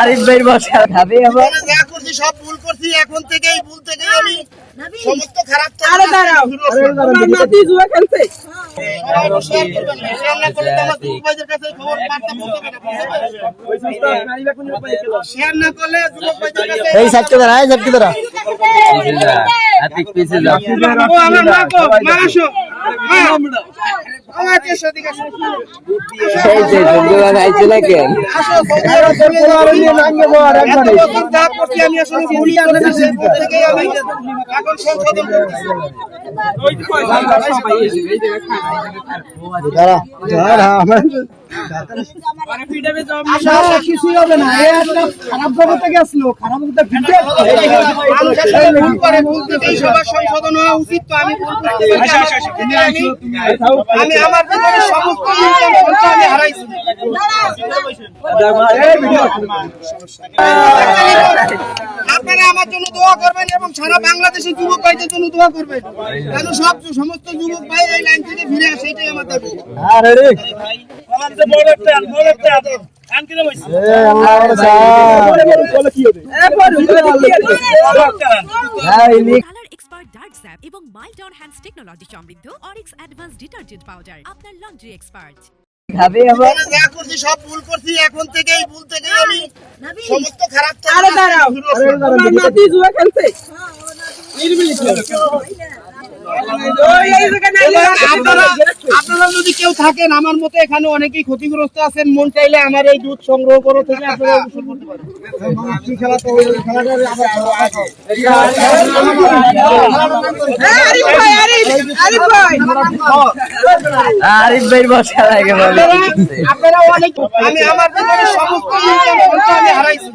আরিফ ভাই বসা খাবে আবার যা করছি সব ভুল করছি, এখন থেকেই ভুল থেকে আমি সমস্ত খারাপ আরে দাঁড়াও আমার নাতি জুয়া খেলছে শেয়ার করবেন না, শেয়ার না করলে তো আমার যুবক ভাইদের কাছে খবর বার্তা পৌঁছাবে না, শেয়ার না করলে যুবক ভাইদের কাছে এই সাইড দাঁড়া এই সাইড দাঁড়া আতিক পিছে যাও ও আমার মা গো মা আসো মা আমার কে সদিক আসো এই যে বন্ধুরা আইছে না কেন আসো তোমরা চলে যাও নিয়ে লাঙ্গে যাও একবারে যা করছি আমি আসলে ভুলই করেছি, সেই ভুল থেকেই আমি এখন সংশোধন করতেছি। কিছুই হবে না খারাপ জগতে গেছিল খারাপ ভুল করে ভুল থেকেই সবার সংশোধন হওয়া উচিত, তো আমি ভুল করতে আমি আমার জীবনের সমস্ত আমি হারাইছি। আপনারা আমার জন্য দোয়া করবেন এবং সারা বাংলাদেশের যুবক ভাইদের জন্য দোয়া করবেন, কেন সমস্ত যুবক ভাই এই লাইন থেকে ফিরে আসে, এটাই আমার দাবি। এবং মাইল্ড অন হ্যান্ডস টেকনোলজি সমৃদ্ধ অরিক্স অ্যাডভান্স ডিটারজেন্ট পাউডার আপনার লন্ড্রি এক্সপার্ট। খাবে আবার যা করছি সব ভুল করছি, এখন থেকেই ভুল থেকে আমি সমস্ত খারাপ আরে দাঁড়াও আমার নাতি জুয়া খেলছে আপনারা যদি কেউ থাকেন আমার মতো এখানে অনেকেই ক্ষতিগ্রস্ত আছেন, মন চাইলে আমার এই দুধ সংগ্রহ করে থেকে আপনারা গোসল করতে পারেন। আরিফ ভাই বসা লাগে বলে আপনারা অনেক আমি আমার জীবনের সমস্ত আমি হারাইছি।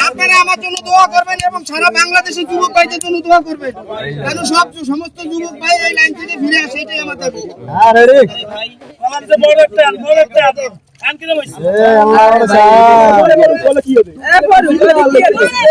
আপনারা আমার জন্য দোয়া করবেন এবং সারা বাংলাদেশের যুবক ভাইদের জন্য দোয়া করবেন, কেন সমস্ত যুবক ভাই এই লাইন থেকে ফিরে আসে, এটাই আমার দাবি। আল্লাহ